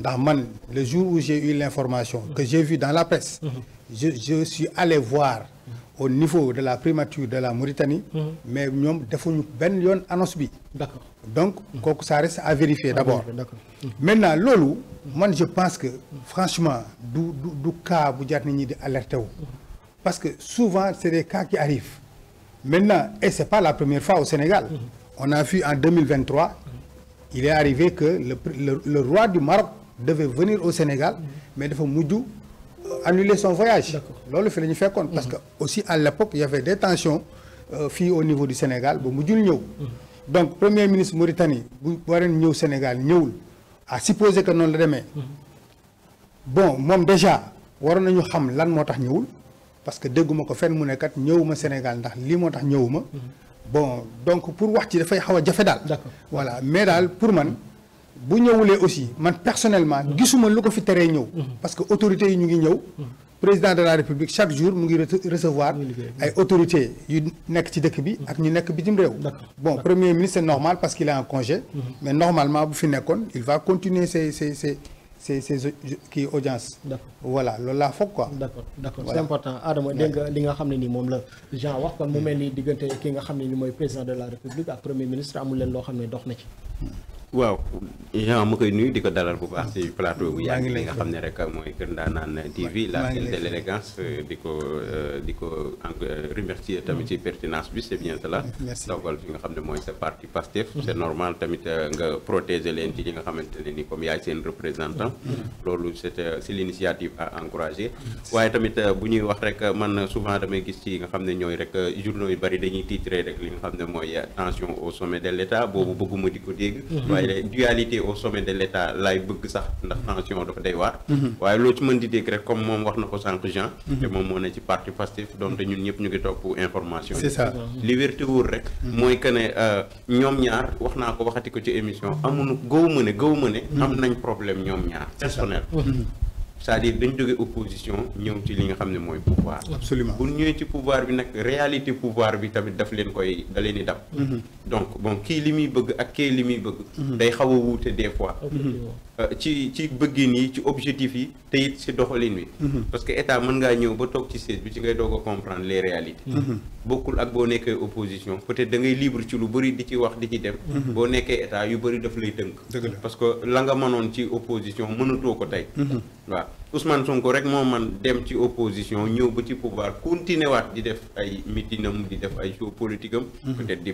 ndax man le jour où j'ai eu l'information que j'ai vu dans la presse je suis allé voir au niveau de la primature de la Mauritanie mais ñoom defuñu benn yoon annonce bi d'accord donc kooku ça reste à vérifier d'abord maintenant loolu man je pense que franchement du cas bu jar nit ñi di alerter wu parce que souvent c'est des cas qui arrivent maintenant et c'est pas la première fois au Sénégal on a vu en 2023 il est arrivé que le roi du Maroc devait venir au Sénégal mais dafa mujj annuler son voyage loolu fi la ñu fekkoon parce que aussi à l'époque il y avait des tensions fii au niveau du Sénégal ba mujjul ñëw donc premier ministre Mauritanie bu waroon ñëw Sénégal ñëwul à supposer que noonu la demee bon moom déjà waroon nañu xam lan moo tax ñëwul parce que dégguma ko fenn mu ne kat ñëwuma Sénégal ndax lii moo tax ñëwuma bon donc pour wax ci dafay xaw a jafe daal voilà mais daal pour man bu ñëwulee aussi man personnellement gisuma lu ko fi teree ñëw parce que autorités yi ñu ngi ñëw président de la République chaque jour mu ngi recevoir ay autorités yu nekk ci dëkk bi ak ñu nekk bitim réew bon premier ministre c'est normal parce qu'il est en congé mais normalement bu fi nekkoon il va continuer ses kii audience voilà loolu laa foog quoi d'accord c'est important Adama dégg nga li nga xam ne ni moom la Jean wax kon mu mel ni diggante ki nga xam ne ni mooy président de la République ak premier ministre amul leen loo xam ne dox na ci waaw Jean ma koy nuyu di ko dalal bu baax ci plateau bu yàgg li nga xam ne rek mooy Kër Ndanane TV la chaîne de l'élégance di ko remercier tamit ci pertinence bi c'est bien cela dogal fi nga xam ne mooy sa parti Pastef c'est normal tamit nga protéger leen ci li nga xamante ne ni comme yaay seen représentant loolu c'est l'initiative à encourager waaye tamit bu ñuy wax rek man souvent damay gis ci nga xam ne ñooy rek journaux yu bari dañuy titrer rek li nga xam ne mooy tension au sommet de l'État boobu bëgguma di ko dégg dualité au sommet de l'État laay bëgg sax ndax tension dafa day waar waaye loo ci mën di dégg rek comme moom wax na ko sànq Jean te moom moo ne ci parti Pastef donc ñun ñëpp ñu ngi topp information c'est ça li wér te wóor rek mooy que ne ñoom ñaar wax naa ko waxati ko ci émission amuñu gëwuma ne am nañ problème ñoom ñaar personnel c'est-à-dire dañ jóge opposition ñëw ci li nga xam ne mooy pouvoir absolument bu ñëwee ci pouvoir bi nag réalité pouvoir bi tamit da leen di dab donc bon kii li muy bëgg ak kii li muy bëgg day xaw a wuute des fois ci bëggin yi ci objectif yi te it ci doxalin wi parce que état mën ngaa ñëw ba toog ci siège bi ci ngay doog a comprendre les réalités bokkul ak boo nekkee opposition peut-être da ngay libre ci lu bëri di ci wax di ci dem boo nekkee état yu bëri daf lay tënk parce que la nga mënoon ci opposition mënatoo ko tey waaw Ousmane Sonko rek moo man dem ci opposition ñëw ba ci pouvoir continuer waat di def ay mitinam di def ay show politique am peut-être di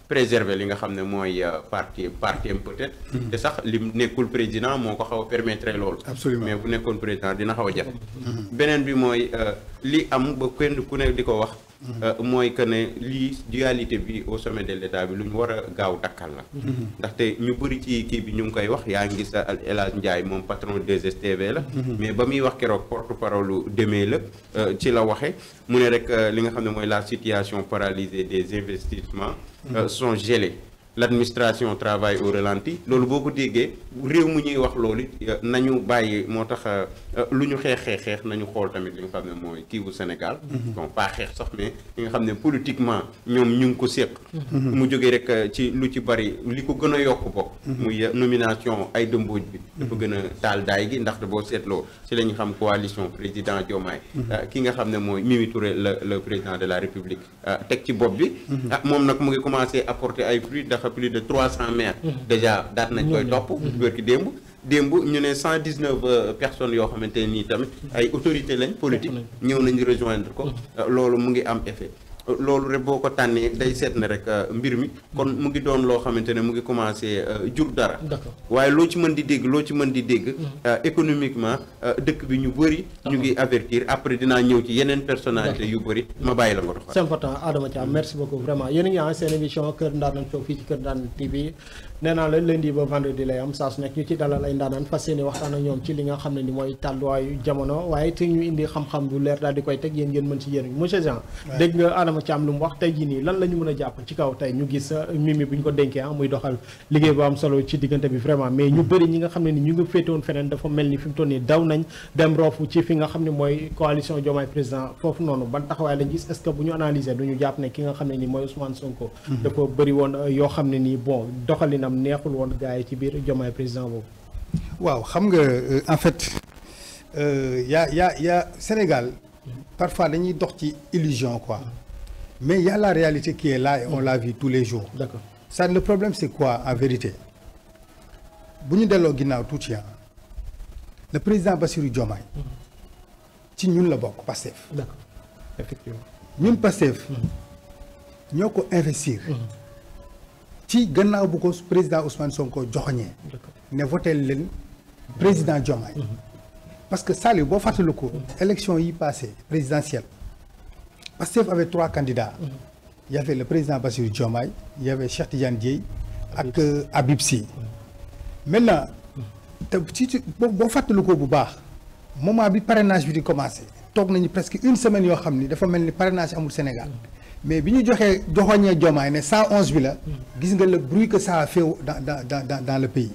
préserver li nga xam ne mooy parti am peut-être te sax li nekkul président moo ko xaw a permettre loolu mais bu nekkoon président dina xaw a jafe beneen bi mooy li am ba kenn ku ne di ko wax mooy que ne lii dualité bi au sommet de l'État bi lu ñu war a gaaw dakkal la ndaxte ñu bëri ci kii bi ñu ngi koy wax yaa ngi gis El Hadj Ndiaye moom patron 2STV la mais ba muy wax keroog porte-parole demee la ci la waxe mu ne rek li nga xam ne mooy la situation paralysée des investissements sont gelés l'administration travaille au ralenti loolu boo ko déggee réew mu ñuy wax loolu nañu bàyyi moo tax lu ñu xeex nañu xool tamit li nga xam ne mooy kiiwu Sénégal bon pas xeex sax mais li nga xam ne politiquement ñoom ñu ngi ko séq mu jógee rek ci lu ci bari li ko gën a yokk bokk muy nomination Aïda Mbodj bi dafa gën a taal daay gi ndaxte boo seetloo ci la ñu xam coalition président Diomaye ki nga xam ne mooy Mimi Touré le président de la République teg ci bopp bi moom nag mu ngi commencé apporter ay fruits ndax plus de 300 maires déjà daat nañ koy topp bërki démb ñu ne 119 personnes yoo xamante ne nii tamit ay autorités lañ politique ñëw nañu rejoindre ko loolu mu ngi am effet loolu rek boo ko tànnee day seet ne rek mbir mi kon mu ngi doon loo xamante ne mu ngi commencé jur dara waaye loo ci mën di dégg économiquement dëkk bi ñu bëri ñu ngi avertir après dinaa ñëw ci yeneen personnalité yu bëri ma bàyyi la nga doxal. C'est important Adama Thiam merci beaucoup vraiment yéen a ngi seen émission Kër Ndanane Show fii ci Kër Ndanane TV nee naa la lundi ba vendredi lay am saa su nekk ñu ci dalal ay ndaanaan fas yéene waxtaan ak ñoom ci li nga xam ne ni mooy tàlluwaayu jamono waaye te ñu indi xam-xam bu leer daal di koy teg yéen ngeen mën ci yéen monsieur Jean dégg nga Adama Thiam lu mu wax tey jii nii lan la ñu mën a jàpp ci kaw tey ñu gis Mimi bu ñu ko dénkee muy doxal liggéey bu am solo ci diggante bi vraiment mais ñu bëri ñi nga xam ne ni ñu ngi féetewoon feneen dafa mel ni fi mu toll nii daw nañ dem roofu ci fi nga xam ne mooy coalition Diomaye président foofu noonu ban taxawaay lañ gis est-ce que bu ñu analyser du ñu jàpp ne ki nga xam ne ni mooy Ousmane Sonko dafa bëri woon yoo xam ne nii bon doxalinam neexul woon gars yi ci biir Diomaye président boobu waaw xam nga en fait y a Sénégal parfois dañuy dox ci illusion quoi mais y a la réalité qui est là et on la vit tous les jours. D'accord. Ça le problème c'est quoi en vérité bu ñu delloo ginnaaw tuuti le président Bassirou Diomaye ci ñun la bokk Pastef. D'accord. Effectivement. ñun Pastef ñoo ko investir. ci gannaaw bu ko président Ousmane Sonko joxoñee ne voté leen président Diomaye parce que Saliou boo fàttaliku élection yi passé présidentielle Pastef avait 3 candidats il y avait le président Bassirou Diomaye il y avait Cheikh Tidiane Dièye ak Habib Sy maintenant te ci boo fàttaliku bu baax moment bi parrainage bi di commencé toog nañu presque une semaine yoo xam ni dafa mel ni parrainage amul Sénégal mais bi ñu joxoñee Diomaye ne 111 bi la gis nga le bruit que ça a fait dans le pays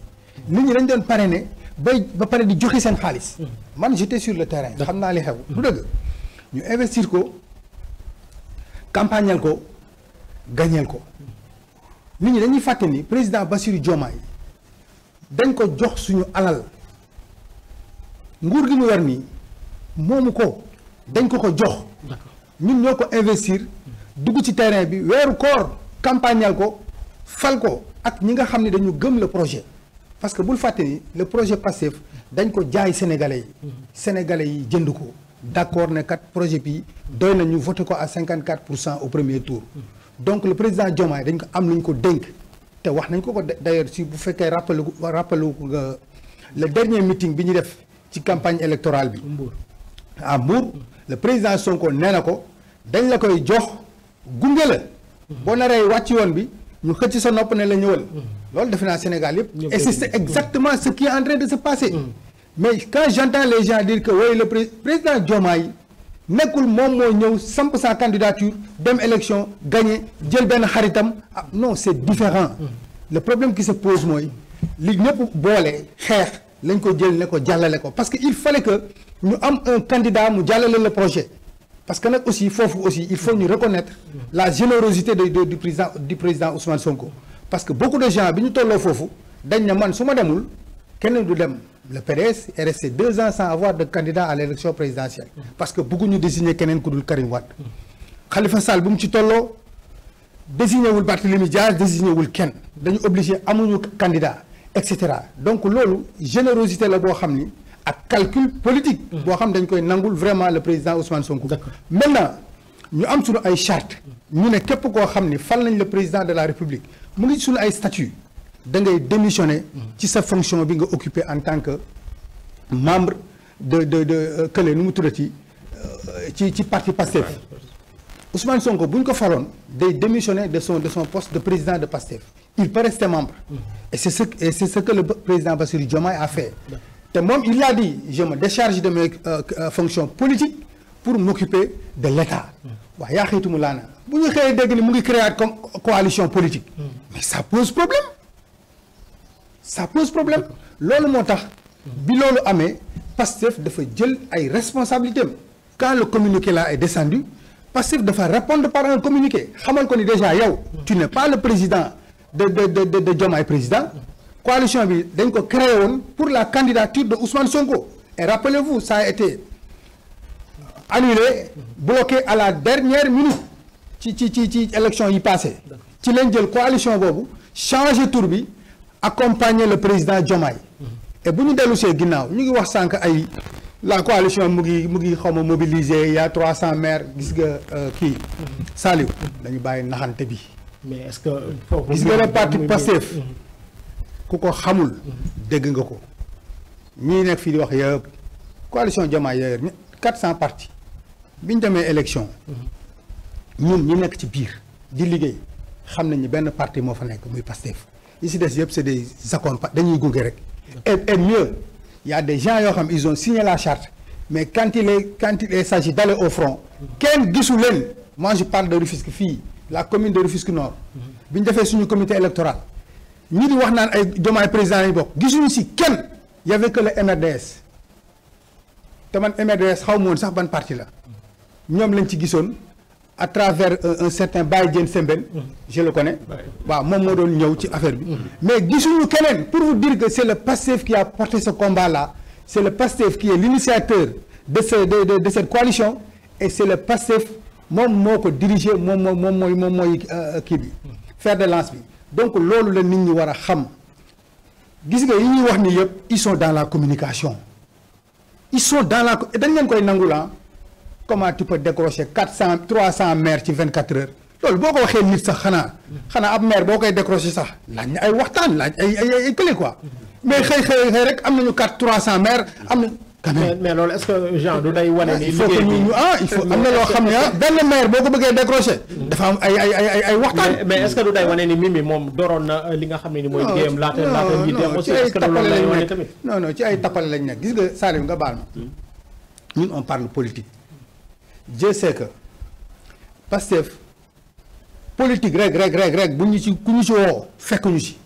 nit ñi dañ doon parrainer ba pare di joxe seen xaalis man j'étais sur le terrain xam naa li xew du dëgg ñu investir ko campagnal ko gagneel ko nit ñi dañuy fàtte ni président Bassirou Diomaye dañ ko jox suñu alal nguur gi mu yor nii moomu ko dañ ko jox ñun ñoo ko investir dugg ci terrain bi weeru koor campagnal ko fal ko ak ñi nga xam ne dañu gëm le projet parce que bul fàtte ni le projet Pastef dañ ko jaay sénégalais yi jënd ko d'accord ne kat projet bi doy na ñu voté ko à 54% au premier tour donc le président Diomaye dañ ko am lu ñu ko dénk te wax nañ ko d'ailleurs si bu fekkee rappelé nga le dernier meeting bi ñu def ci campagne électorale bi à Mbour le président Sonko nee na ko dañ la koy jox gunge la boo naree wàcc yoon bi ñu xëcc sa nopp ne la ñëwal loolu defe naa Sénégal yëpp et c'est exactement ce qui est en train de se passer mais quand j'entends les gens dire que oui le président Diomaye nekkul moom moo ñëw samp sa candidature dem élection gagné jël benn xaritam non c'est différent le problème qui se pose mooy li ñëpp boole xeex lañ ko jël ne ko jàllale ko parce que il fallait que ñu am un candidat mu jàllale le projet parce que nag aussi foofu aussi il faut ñu reconnaître la générosité du président Ousmane Sonko parce que beaucoup de gens bi ñu tolloo foofu dañ ne man su ma demul kenn du dem le PDS est resté 2 ans sans avoir de candidat à l'élection présidentielle parce que bëgguñu désigner keneen ku dul Karim Wade Khalifa Sall bu mu ci tolloo désigné wul Barthélémy Dias désigné wul kenn dañu obligé amuñu candidat et cetera donc loolu générosité la boo xam ni ak calcul politique boo xam dañ koy nangul vraiment le président Ousmane Sonko maintenant ñu am suñu ay charte ñu ne képp koo xam ni fal nañ le président de la République mu ngi suñu ay statut da ngay démissionner ci sa fonction bi nga occupé en tant que membre de kële nu mu tuddati ci parti Pastef Ousmane Sonko bu ñu ko faloon day démissionner de son poste de président de Pastef il peut rester membre et c'est ce que le président Bassirou Diomaye a fait te moom il a dit je me décharge de mes fonctions politiques pour m'occuper de l'État waaw yaa xëytumu laana bu ñu xëyee dégg ni mu ngi créer comme coalition politique mais ça pose problème loolu moo tax bi loolu amee Pastef dafa jël ay responsabilités quand le communiqué là est descendu Pastef dafa répondre par un communiqué xamal ko ni déjà yow tu n'es pas le président de Diomaye président coalition bi dañ ko créé woon pour la candidature de Ousmane Sonko et rappelez-vous ça a été annulé bloqué à la dernière minute ci élection yi passé ci lañ jël coalition boobu changer tour bi accompagner le président Diomaye et bu ñu dellu see ginnaaw ñu ngi wax sànq ay la coalition mu ngi xaw ma mobiliser il y a 300 maires gis nga kii Saliou dañu bàyyi naxante bi mais est-ce que gis nga le parti Pastef ku ko xamul dégg nga ko ñii nekk fii di wax yëpp coalition Diomaye yooyu 400 partis bi ñu demee élection ñun ñi nekk ci biir di liggéey xam nañ ni benn parti moo fa nekk muy Pastef yi si des yëpp c'est des accompagnants dañuy gunge rek et mieux il y a des gens yoo xam ils ont signé la charte mais quand il s'agit d'aller au front kenn gisu leen moi je parle de Rufisque fii la commune de Rufisque Nord bi ñu defee suñu comité électoral ñi di wax naan ay Diomaye président lañu bokk gisuñu si kenn y avait que le MRDS te man MRDS xaw ma woon sax ban parti la ñoom lañ ci gisoon à travers un certain Baye Diène Sembène je le connais waaw moom moo doon ñëw ci affaire bi mais gisuñu keneen pour vous dire que c'est le PASTEF qui a porté ce combat là c'est le PASTEF qui est l'initiateur de cette coalition et c'est le PASTEF moom moo ko diriger moom mooy kii bi fer de lance bi donc loolu la nit ñi war a xam gis nga yi ñuy wax ni yëpp ils sont dans la communication ils sont dans la dañ leen koy nangul comment tu peux décrocher 300 maires ci 24 heures loolu boo ko waxee nit sax xanaa ab maire boo koy décrocher sax laaj na ay waxtaan laaj ay clé quoi mais xëy rek am nañu 300 maires am na quand même mais loolu est-ce que genre du day wane ni il faut que ñu il faut am na loo xam ne benn maire boo ko bëggee décrocher dafa am ay waxtaan mais est-ce que du day wane ni Mimi moom dooroon na li nga xam ne ni mooy liggéeyam laata ngi dem aussi est-ce que loolu lay wane tamit non ci ay tappale lañ nekk gis nga Salim nga baal ma ñun on parle politique je sais que Pastef politique rek bu ñu ci ku ñu ci woo fekk ñu ci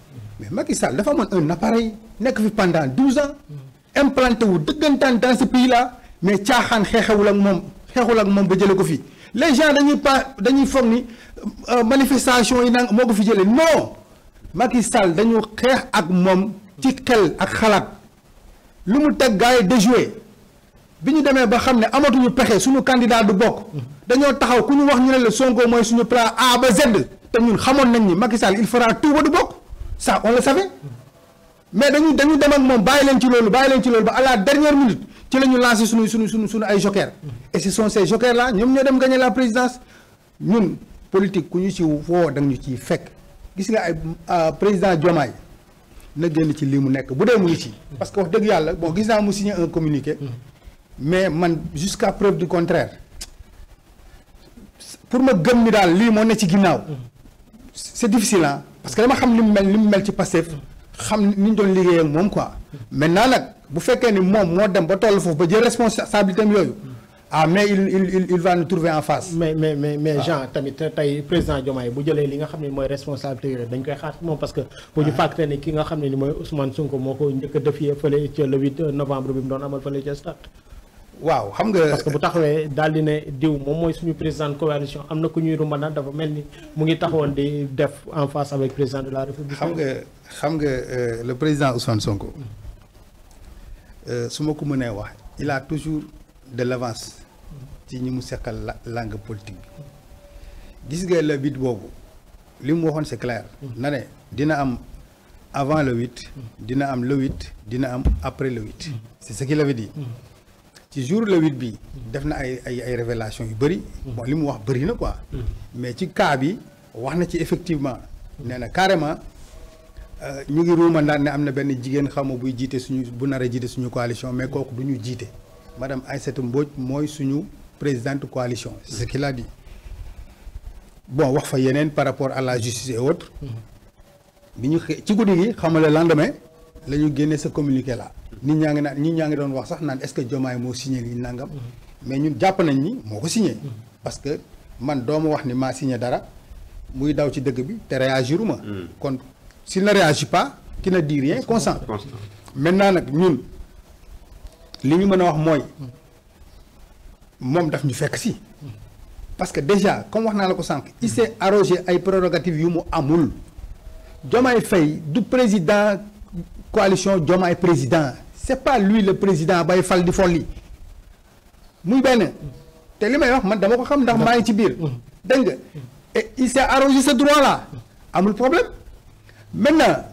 mais Macky Sall dafa amoon un appareil nekk fi pendant 12 ans implanté wu dëggantaan dans ce pays là mais caaxaan xeexewul ak moom ba jële ko fi les gens dañuy foog ni manifestation yi nang moo ko fi jële non Macky Sall dañu xeex ak moom ci xel ak xalaat lu mu teg gars yi déjoué bi ñu demee ba xam ne amatuñu pexe suñu candidat du bokk dañoo taxaw ku ñu wax ñu ne la Sonko mooy suñu plan A ba Z te ñun xamoon nañ ni Macky Sall il fera tout ba du bokk ça on le savait mais dañu dem ak moom bàyyi leen ci loolu ba à la dernière minute ci la ñu lancé suñu ay joker et ce sont ces jokers là ñoom ñoo dem gagner la présidence ñun politique ku ñu ci woo da ñu ciy fekk gis nga ay président Diomaye na génn ci lii mu nekk bu dee mu ngi ci parce que wax dëgg yàlla bon gis naa mu signé un communiqué mais man jusqu'à preuve du contraire pour ma gëm ni daal lii moo ne ci ginnaaw c'est difficile parce que dama xam li mu mel ci Pastef xam ni ñu doon liggéey ak moom quoi maintenant nag bu fekkee ni moom moo dem ba toll foofu ba jël responsabilité am yooyu mais il va nous trouver en face. mais Jean tamit tey président Diomaye bu jëlee li nga xam ne mooy responsabilité yooyu dañ koy xaar moom parce que bu ñu fàtte ne ki nga xam ne ni mooy Ousmane Sonko moo ko njëkk a défier fële ca le 8 novembre bi mu doon amal fële ca stade. waaw xam nga parce que bu taxawee daal di ne diw moom mooy suñu président de coalition am na ku ñuy rumbana dafa mel ni mu ngi taxawoon di def en face avec président de la République. xam nga le président Ousmane Sonko su ma ko mënee wax il a toujours de l'avance ci ñi mu seqal langue politique bi gis nga le 8 boobu li mu waxoon c'est clair. na ne dina am avant le 8. dina am le 8 dina am après le 8. c'est ce qu'il avait dit. ci jour le 8 bi def na ay révélations yu bëri. bon li mu wax bëri na quoi. mais ci cas bi wax na ci effectivement nee na carrément ñu ngi ruumandaan ne am na benn jigéen xaw buy jiite bu nar a jiite suñu coalition mais kooku du ñu jiite madame Aïssatou Mbodj mooy suñu présidente coalition c'est ce qu'il a dit bon wax fa yeneen par rapport à la justice et autres. bi ñu ci guddi gi xam nga le lendemain la ñu génne sa communiqué là. nit ñaa ngi doon wax sax naan est-ce que Diomaye moo signé lii nangam. mais ñun jàpp nañ ni moo ko signé. parce que man doomu wax ni maa signé dara muy daw ci dëgg bi te réagiruma kon s'il ne réagit pas qui ne dit rien consent. maintenant nag ñun li ñu mën a wax mooy moom daf ñu fekk si. parce que déjà comme wax naa la ko sànq il s'est arrogé ay prérogatives yu mu amul. Diomaye Faye du président coalition Diomaye président c'est pas lui le président bay fal di folli muy benn te li may wax man dama ko xam ndax maa ngi ci biir dégg nga et il s'est arrogé ce droit là amul problème maintenant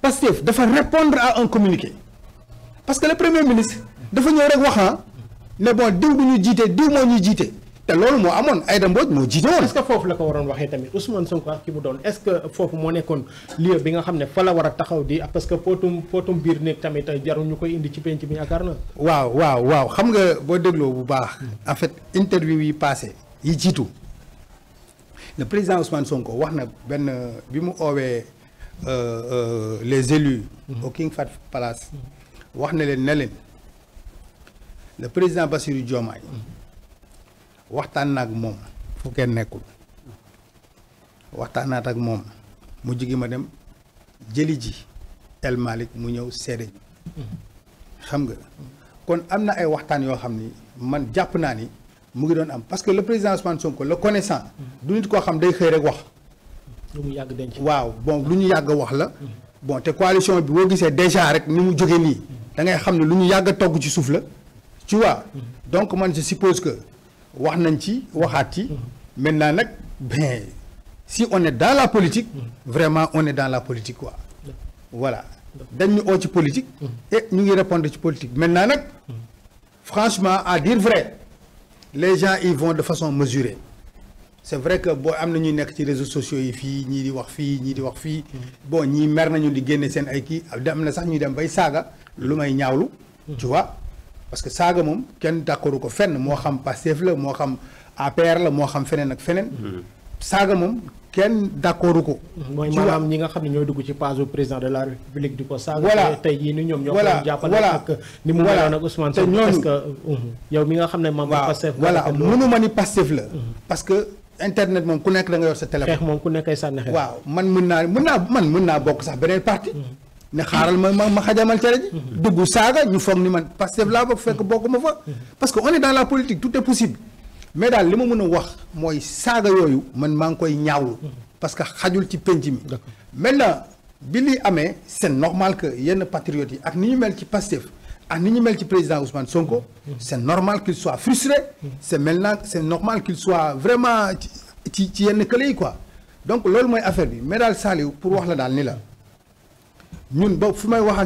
Pastef dafa répondre à un communiqué parce que le premier ministre dafa ñëw rek wax ne bon diw du ñu jiite diw moo ñuy jiite te loolu moo amoon Aïda Mbodj moo jiite woon. est-ce que foofu la ko waroon waxee tamit Ousmane Sonko ak ki mu doon est-ce que foofu moo nekkoon lieu bi nga xam ne fa la war a taxaw di parce que pootum biir nekk tamit jarul ñu koy indi ci penc bi yaakaar na. waaw xam nga boo dégloo bu baax. en fait interview yi passé yi jiitu le président Ousmane Sonko wax na benn bi mu oowee les élus. au King Fahd Palace. wax na leen ne leen le président Bassirou Diomaye. waxtaan naag moom fu kenn nekkul waxtaan naat ak moom mu jigi ma dem jëli ji El Malick mu ñëw seede xam nga kon am na ay waxtaan yoo xam ni man jàpp naa ni mu ngi doon am parce que le président Ousmane Sonko le connaissant du nit koo xam day xëy rek wax lu mu yàgg denc. waaw bon lu ñu yàgg wax la bon te coalition bi boo gisee déjà rek ni mu jógee nii da ngay xam ne lu ñu yàgg a togg ci suuf la tu vois donc man je suppose que wax nañ ci waxaat ci maintenant nag ben si on est dans la politique vraiment on est dans la politique quoi voilà dañ ñu oo ci politique et ñu ngi répondre ci politique maintenant nag franchement à dire vrai les gens ils vont de façon mesurée c'est vrai que boo am na ñuy nekk ci réseaux sociaux yi fii ñii di wax fii ñii di wax fii bon ñii mer nañu di génne seen ay kii am na sax ñuy dem bay saaga lu may ñaawlu tu vois parce que saaga moom kenn d'accordu ko fenn moo xam Pastef la moo xam APR la moo xam feneen ak feneen saaga moom kenn d'accordu ko mooy maanaam ñi nga xam ne ñooy dugg ci page président de la république di ko saaga. voilà tey jii ni ñoom ñoo ko voilà jàppale ak ni mu meloon ak Ousmane Sonko parce que yow mi nga xam ne membre Pastef voilà mënuma ni Pastef la parce que internet moom ku nekk da nga yor sa téléphone xeex moom ku nekkay sànni xeex. waaw man mën naa bokk sax beneen parti ne xaaral ma xajamal cere ji dugg saaga ñu foog ni man Pastef laa bokk fekk bokkuma fa parce que on est dans la politique tout est possible mais daal li ma mën a wax mooy saaga yooyu man maa ngi koy ñaawlu parce que xajul ci penc mi maintenant bi li amee c'est normal que yenn patriotes yi ak ni ñu mel ci Pastef ak ni ñu mel ci président Ousmane Sonko c'est normal qu'il soit frustré c'est normal qu'il soit vraiment ci yenn kële yi quoi donc loolu mooy affaire bi mais daal Saliou pour wax la daal ni la ñun ba fu may wax